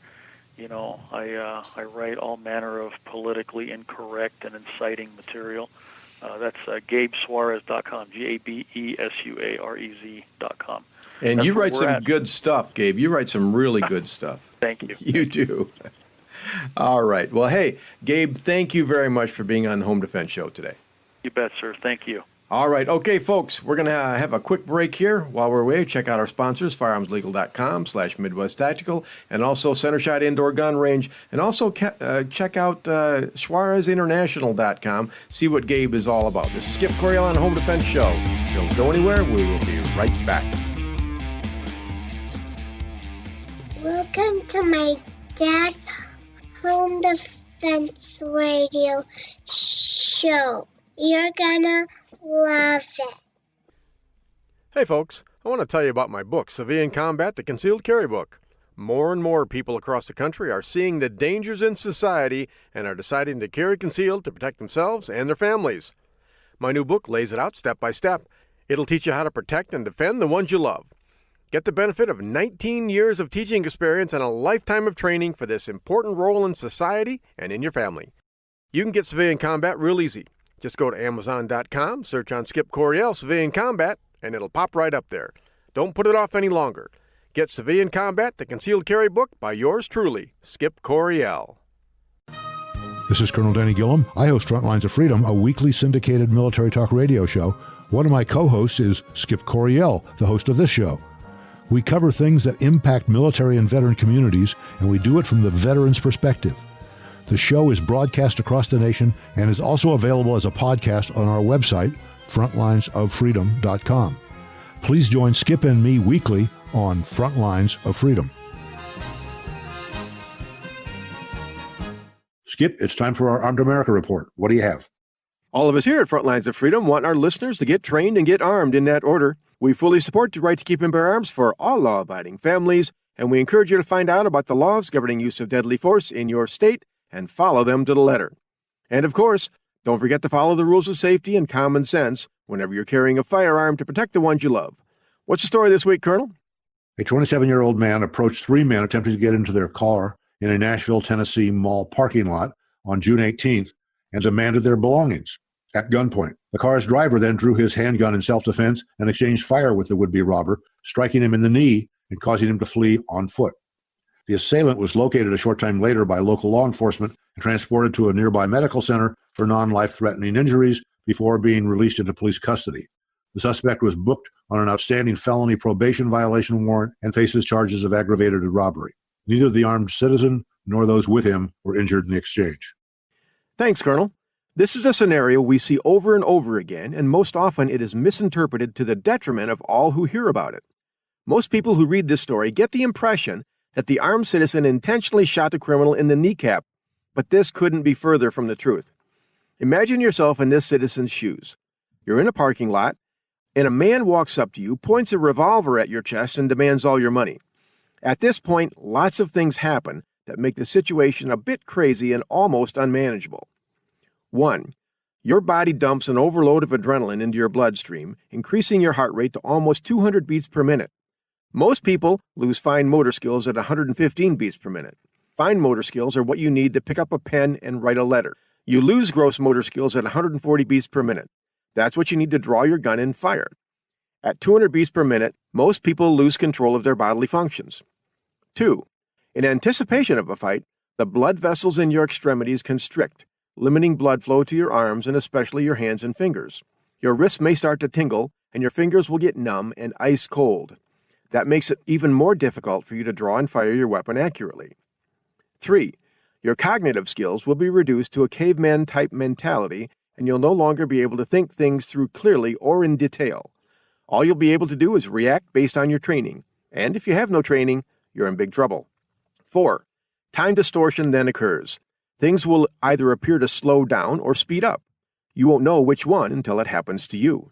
I write all manner of politically incorrect and inciting material. That's GabeSuarez.com, GabeSuarez.com. And that's you write some good stuff, Gabe. You write some really good stuff. Thank you. You do. All right. Well, hey, Gabe, thank you very much for being on the Home Defense Show today. You bet, sir. Thank you. All right. Okay, folks, we're going to have a quick break here. While we're away, check out our sponsors, firearmslegal.com/Midwest Tactical, and also Center Shot Indoor Gun Range. And also check out SuarezInternational.com. See what Gabe is all about. This is Skip Coryell on the Home Defense Show. Don't go anywhere. We will be right back. Welcome to my dad's Home Defense Radio Show. You're gonna love it. Hey folks, I want to tell you about my book, Civilian Combat, the Concealed Carry Book. More and more people across the country are seeing the dangers in society and are deciding to carry concealed to protect themselves and their families. My new book lays it out step by step. It'll teach you how to protect and defend the ones you love. Get the benefit of 19 years of teaching experience and a lifetime of training for this important role in society and in your family. You can get Civilian Combat real easy. Just go to Amazon.com, search on Skip Coryell Civilian Combat, and it'll pop right up there. Don't put it off any longer. Get Civilian Combat, the Concealed Carry Book by yours truly, Skip Coryell. This is Colonel Danny Gillum. I host Frontlines of Freedom, a weekly syndicated military talk radio show. One of my co-hosts is Skip Coryell, the host of this show. We cover things that impact military and veteran communities, and we do it from the veteran's perspective. The show is broadcast across the nation and is also available as a podcast on our website, frontlinesoffreedom.com. Please join Skip and me weekly on Frontlines of Freedom. Skip, it's time for our Armed America Report. What do you have? All of us here at Frontlines of Freedom want our listeners to get trained and get armed in that order. We fully support the right to keep and bear arms for all law-abiding families, and we encourage you to find out about the laws governing use of deadly force in your state and follow them to the letter. And of course, don't forget to follow the rules of safety and common sense whenever you're carrying a firearm to protect the ones you love. What's the story this week, Colonel? A 27-year-old man approached three men attempting to get into their car in a Nashville, Tennessee mall parking lot on June 18th and demanded their belongings at gunpoint. The car's driver then drew his handgun in self-defense and exchanged fire with the would-be robber, striking him in the knee and causing him to flee on foot. The assailant was located a short time later by local law enforcement and transported to a nearby medical center for non-life-threatening injuries before being released into police custody. The suspect was booked on an outstanding felony probation violation warrant and faces charges of aggravated robbery. Neither the armed citizen nor those with him were injured in the exchange. Thanks, Colonel. This is a scenario we see over and over again, and most often it is misinterpreted to the detriment of all who hear about it. Most people who read this story get the impression that the armed citizen intentionally shot the criminal in the kneecap, but this couldn't be further from the truth. Imagine yourself in this citizen's shoes. You're in a parking lot, and a man walks up to you, points a revolver at your chest, and demands all your money. At this point, lots of things happen that make the situation a bit crazy and almost unmanageable. 1. Your body dumps an overload of adrenaline into your bloodstream, increasing your heart rate to almost 200 beats per minute. Most people lose fine motor skills at 115 beats per minute. Fine motor skills are what you need to pick up a pen and write a letter. You lose gross motor skills at 140 beats per minute. That's what you need to draw your gun and fire. At 200 beats per minute, most people lose control of their bodily functions. 2. In anticipation of a fight, the blood vessels in your extremities constrict, limiting blood flow to your arms and especially your hands and fingers. Your wrists may start to tingle, and your fingers will get numb and ice cold. That makes it even more difficult for you to draw and fire your weapon accurately. 3. Your cognitive skills will be reduced to a caveman-type mentality, and you'll no longer be able to think things through clearly or in detail. All you'll be able to do is react based on your training, and if you have no training, you're in big trouble. 4. Time distortion then occurs. Things will either appear to slow down or speed up. You won't know which one until it happens to you.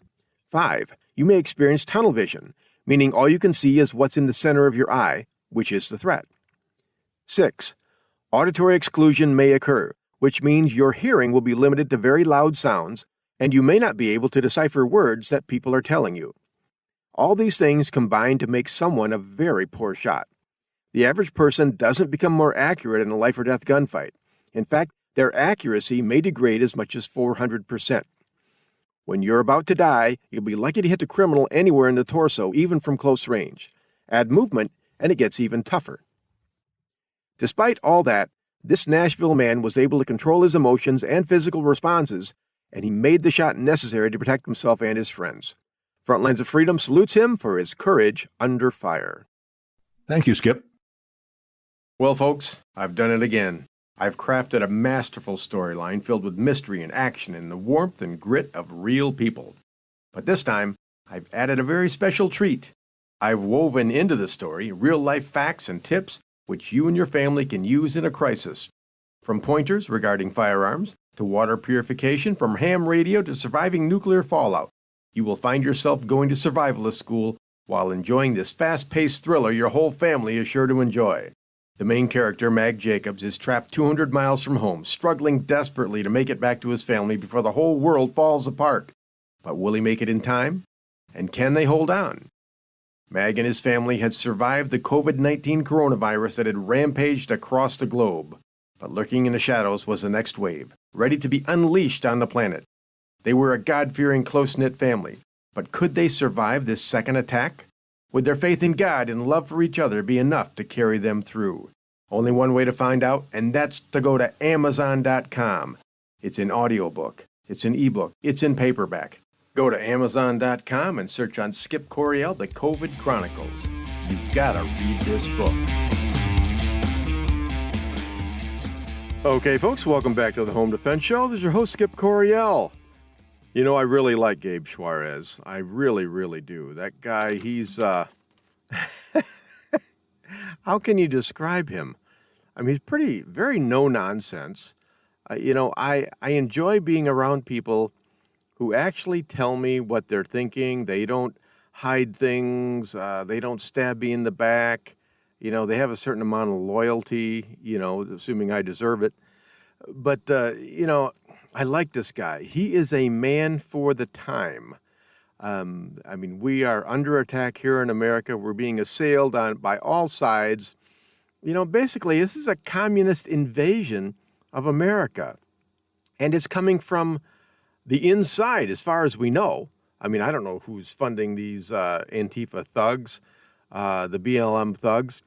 5. You may experience tunnel vision, meaning all you can see is what's in the center of your eye, which is the threat. 6. Auditory exclusion may occur, which means your hearing will be limited to very loud sounds, and you may not be able to decipher words that people are telling you. All these things combine to make someone a very poor shot. The average person doesn't become more accurate in a life-or-death gunfight. In fact, their accuracy may degrade as much as 400%. When you're about to die, you'll be lucky to hit the criminal anywhere in the torso, even from close range. Add movement, and it gets even tougher. Despite all that, this Nashville man was able to control his emotions and physical responses, and he made the shot necessary to protect himself and his friends. Frontlines of Freedom salutes him for his courage under fire. Thank you, Skip. Well, folks, I've done it again. I've crafted a masterful storyline filled with mystery and action and the warmth and grit of real people. But this time, I've added a very special treat. I've woven into the story real-life facts and tips which you and your family can use in a crisis. From pointers regarding firearms, to water purification, from ham radio to surviving nuclear fallout, you will find yourself going to survivalist school while enjoying this fast-paced thriller your whole family is sure to enjoy. The main character, Mag Jacobs, is trapped 200 miles from home, struggling desperately to make it back to his family before the whole world falls apart. But will he make it in time? And can they hold on? Mag and his family had survived the COVID-19 coronavirus that had rampaged across the globe. But lurking in the shadows was the next wave, ready to be unleashed on the planet. They were a God-fearing, close-knit family. But could they survive this second attack? Would their faith in God and love for each other be enough to carry them through? Only one way to find out, and that's to go to Amazon.com. It's an audiobook, it's an ebook, it's in paperback. Go to Amazon.com and search on Skip Coryell, The COVID Chronicles. You've got to read this book. Okay, folks, welcome back to the Home Defense Show. This is your host, Skip Coryell. You know, I really like Gabe Suarez. I really, really do. That guy, he's, how can you describe him? I mean, he's very no-nonsense. I enjoy being around people who actually tell me what they're thinking. They don't hide things. They don't stab me in the back. They have a certain amount of loyalty, assuming I deserve it. But, I like this guy. He is a man for the time. We are under attack here in America. We're being assailed by all sides. Basically, this is a communist invasion of America. And it's coming from the inside, as far as we know. I don't know who's funding these Antifa thugs, the BLM thugs.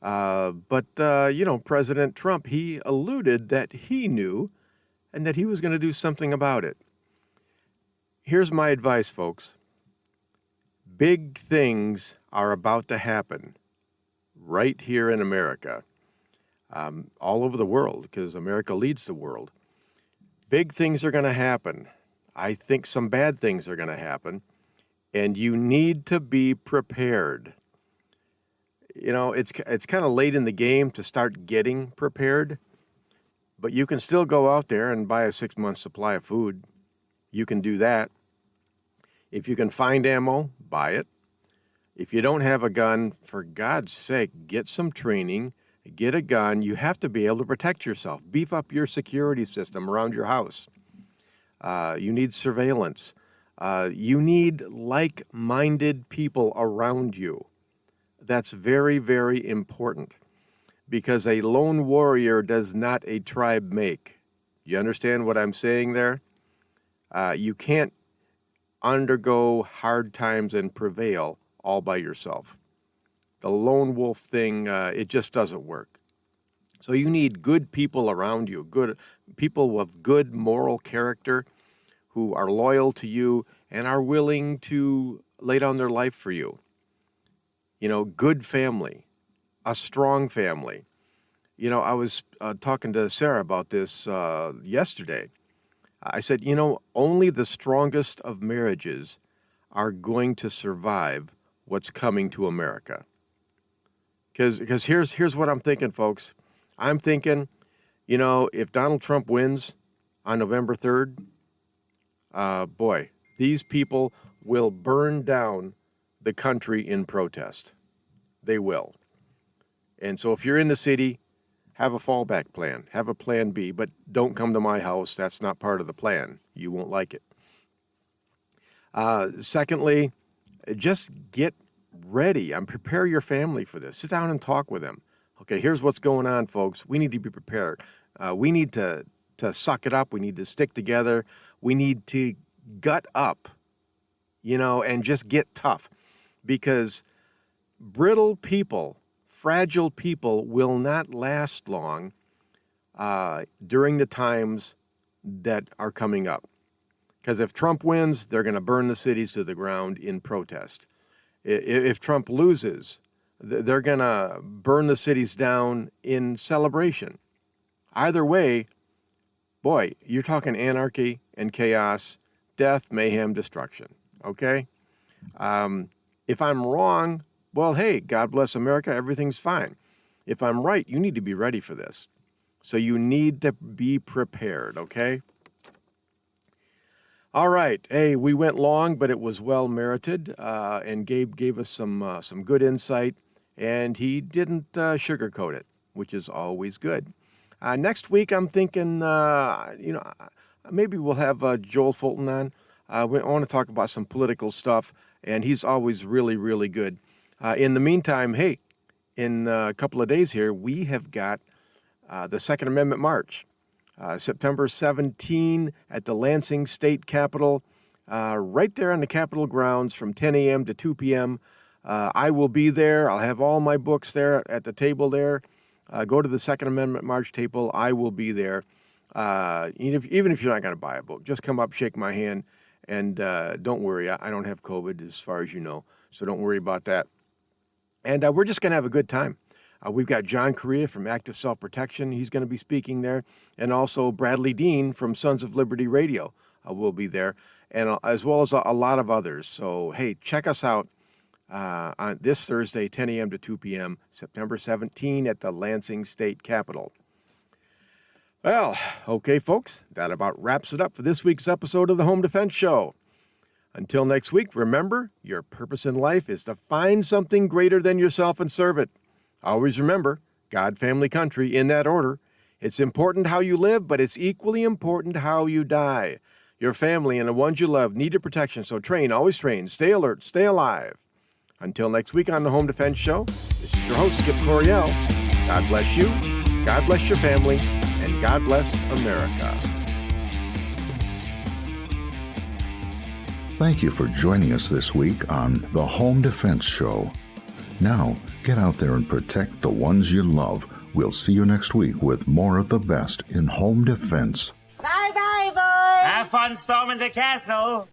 But President Trump, he alluded that he knew and that he was going to do something about it. Here's my advice, folks. Big things are about to happen right here in America, all over the world, because America leads the world. Big things are going to happen. I think some bad things are going to happen, and you need to be prepared. It's kind of late in the game to start getting prepared, but you can still go out there and buy a 6-month supply of food. You can do that. If you can find ammo, buy it. If you don't have a gun, for God's sake, get some training, get a gun. You have to be able to protect yourself. Beef up your security system around your house. You need surveillance. You need like-minded people around you. That's very, very important, because a lone warrior does not a tribe make. You understand what I'm saying there? You can't undergo hard times and prevail all by yourself. The lone wolf thing, it just doesn't work. So you need good people around you, good people with good moral character who are loyal to you and are willing to lay down their life for you. Good family, a strong family. I was talking to Sarah about this yesterday. I said, only the strongest of marriages are going to survive what's coming to America. Because here's what I'm thinking, folks. I'm thinking, if Donald Trump wins on November 3rd, boy, these people will burn down the country in protest. They will. And so if you're in the city, have a fallback plan. Have a plan B, but don't come to my house. That's not part of the plan. You won't like it. Secondly, just get ready and prepare your family for this. Sit down and talk with them. Okay, here's what's going on, folks. We need to be prepared. We need to suck it up. We need to stick together. We need to gut up, and just get tough, because brittle people, fragile people will not last long during the times that are coming up. Because if Trump wins, they're going to burn the cities to the ground in protest. If Trump loses, they're going to burn the cities down in celebration. Either way, boy, you're talking anarchy and chaos, death, mayhem, destruction. Okay? If I'm wrong, well, hey, God bless America, everything's fine. If I'm right, you need to be ready for this. So you need to be prepared, okay? All right. Hey, we went long, but it was well merited. And Gabe gave us some good insight, and he didn't sugarcoat it, which is always good. Next week, I'm thinking, maybe we'll have Joel Fulton on. I want to talk about some political stuff, and he's always really, really good. In the meantime, hey, in a couple of days here, we have got the Second Amendment March, September 17 at the Lansing State Capitol, right there on the Capitol grounds from 10 a.m. to 2 p.m. I will be there. I'll have all my books there at the table there. Go to the Second Amendment March table. I will be there. Even if you're not going to buy a book, just come up, shake my hand, and don't worry. I don't have COVID as far as you know, so don't worry about that. And we're just going to have a good time. We've got John Correa from Active Self-Protection. He's going to be speaking there. And also Bradley Dean from Sons of Liberty Radio will be there, and as well as a lot of others. So, hey, check us out on this Thursday, 10 a.m. to 2 p.m., September 17 at the Lansing State Capitol. Well, okay, folks, that about wraps it up for this week's episode of the Home Defense Show. Until next week, remember, your purpose in life is to find something greater than yourself and serve it. Always remember, God, family, country, in that order. It's important how you live, but it's equally important how you die. Your family and the ones you love need your protection, so train, always train, stay alert, stay alive. Until next week on the Home Defense Show, this is your host, Skip Coryell. God bless you, God bless your family, and God bless America. Thank you for joining us this week on the Home Defense Show. Now, get out there and protect the ones you love. We'll see you next week with more of the best in home defense. Bye-bye, boys! Have fun storming the castle!